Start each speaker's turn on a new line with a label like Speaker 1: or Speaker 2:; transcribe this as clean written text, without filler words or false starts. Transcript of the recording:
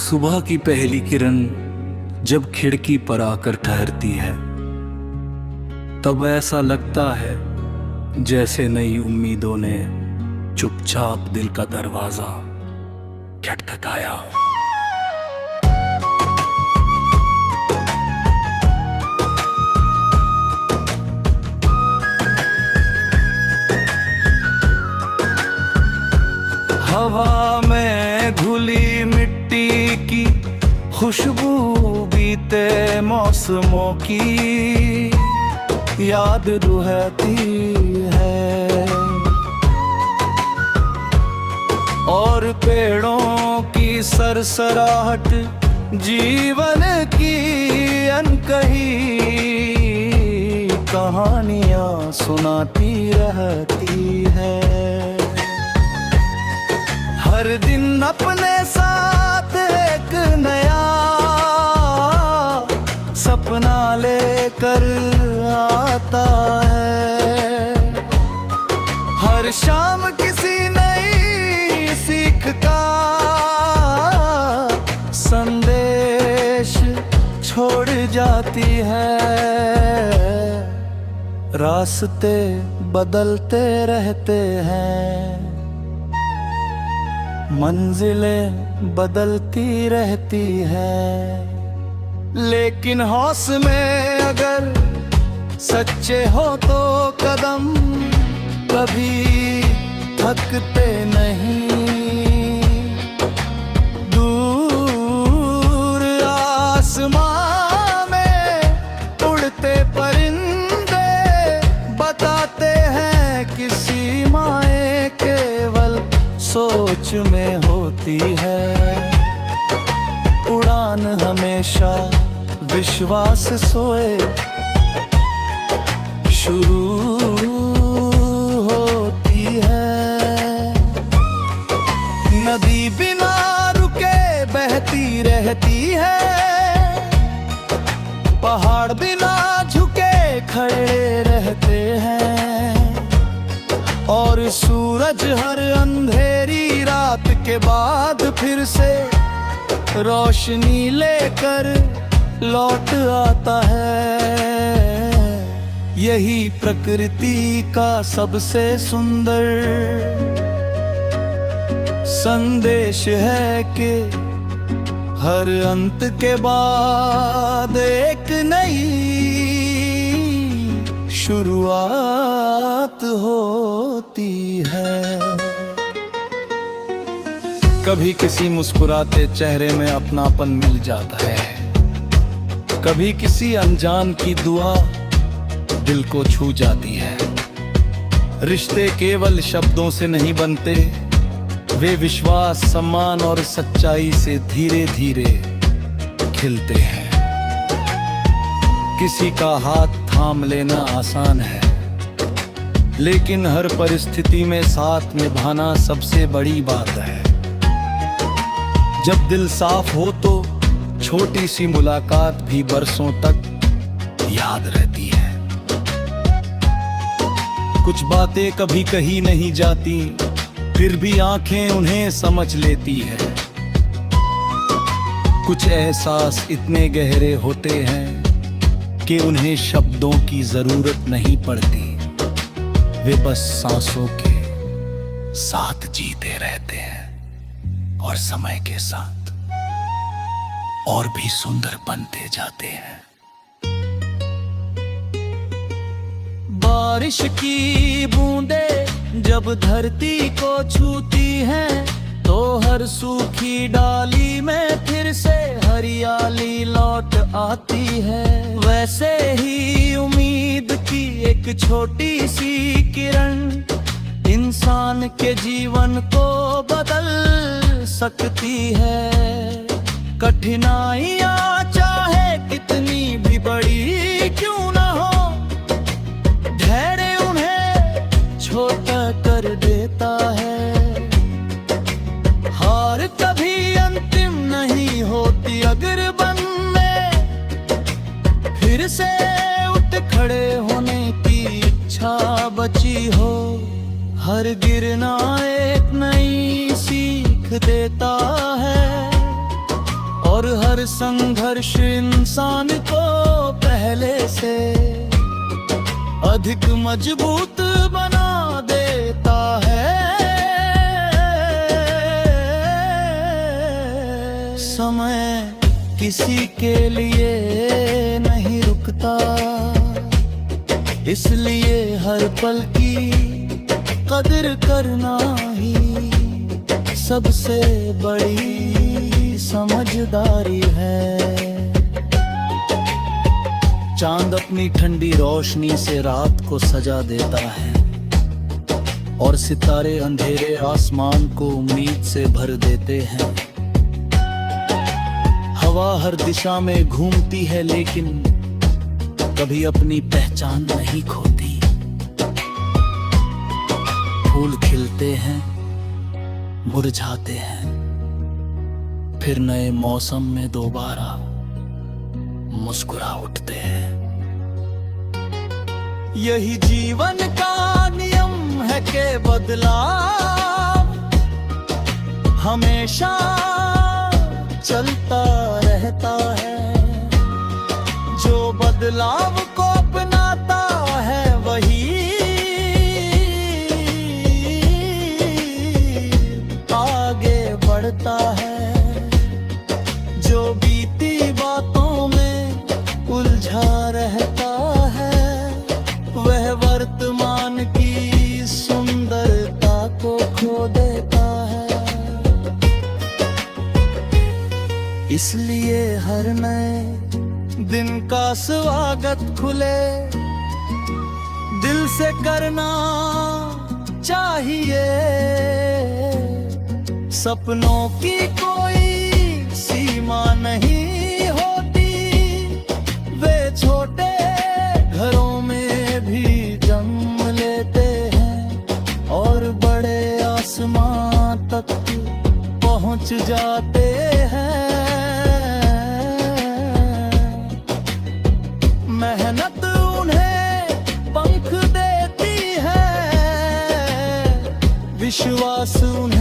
Speaker 1: सुबह की पहली किरण जब खिड़की पर आकर ठहरती है, तब ऐसा लगता है जैसे नई उम्मीदों ने चुपचाप दिल का दरवाजा खटखटाया हो। हवा में घुली मिट्टी की खुशबू, बीते मौसमों की याद रुहती है, और पेड़ों की सरसराहट जीवन की अनकही कहानियां सुनाती रहती है। हर दिन अपने साथ एक नया सपना लेकर आता है। हर शाम किसी नई सीख का संदेश छोड़ जाती है। रास्ते बदलते रहते हैं, मंजिलें बदलती रहती है, लेकिन हौस में अगर सच्चे हो तो कदम कभी थकते नहीं। दूर आसमां में उड़ते परिंदे बताते हैं किसी माए केवल सोच में होती है। उड़ान हमेशा विश्वास सोए शुरू होती है। नदी बिना रुके बहती रहती है, पहाड़ बिना झुके खड़े रहते हैं, और सूरज हर अंधेरी रात के बाद फिर से रोशनी लेकर लौट आता है। यही प्रकृति का सबसे सुंदर संदेश है कि हर अंत के बाद एक नई शुरुआत होती है। कभी किसी मुस्कुराते चेहरे में अपनापन मिल जाता है, कभी किसी अनजान की दुआ दिल को छू जाती है। रिश्ते केवल शब्दों से नहीं बनते, वे विश्वास, सम्मान और सच्चाई से धीरे धीरे खिलते हैं। किसी का हाथ थाम लेना आसान है, लेकिन हर परिस्थिति में साथ निभाना सबसे बड़ी बात है। जब दिल साफ हो तो छोटी सी मुलाकात भी बरसों तक याद रहती है। कुछ बातें कभी कही नहीं जाती, फिर भी आंखें उन्हें समझ लेती है। कुछ एहसास इतने गहरे होते हैं कि उन्हें शब्दों की जरूरत नहीं पड़ती, वे बस सांसों के साथ जीते रहते हैं, और समय के साथ और भी सुंदर बनते जाते हैं। बारिश की बूंदें जब धरती को छूती हैं, तो हर सूखी डाली में फिर से हरियाली लौट आती है। वैसे ही उम्मीद की एक छोटी सी किरण इंसान के जीवन को बदल सकती है। कठिनाइयाँ चाहे कितनी भी बड़ी क्यों ना हो, धैर्य उन्हें छोटा कर देता है। हार कभी अंतिम नहीं होती, अगर मन में फिर से उठ खड़े होने की इच्छा बची हो। हर गिरना एक नई सीख देता है, और हर संघर्ष इंसान को पहले से अधिक मजबूत बना देता है। समय किसी के लिए नहीं रुकता, इसलिए हर पल की कदर करना ही सबसे बड़ी समझदारी है। चांद अपनी ठंडी रोशनी से रात को सजा देता है और सितारे अंधेरे आसमान को उम्मीद से भर देते हैं। हवा हर दिशा में घूमती है लेकिन कभी अपनी पहचान नहीं खोती। फूल खिलते हैं, मुरझाते हैं, फिर नए मौसम में दोबारा मुस्कुरा उठते हैं। यही जीवन का नियम है कि बदलाव हमेशा चलता रहता है। जो बदलाव को अपनाता है वही आगे बढ़ता है। जो बीती बातों में उलझा रहता है वह वर्तमान की सुंदरता को खो देता है। इसलिए हर नए दिन का स्वागत खुले दिल से करना चाहिए। सपनों की कोई सीमा नहीं होती, वे छोटे घरों में भी जन्म लेते हैं और बड़े आसमां तक पहुंच जाते हैं। मेहनत उन्हें पंख देती है, विश्वास उन्हें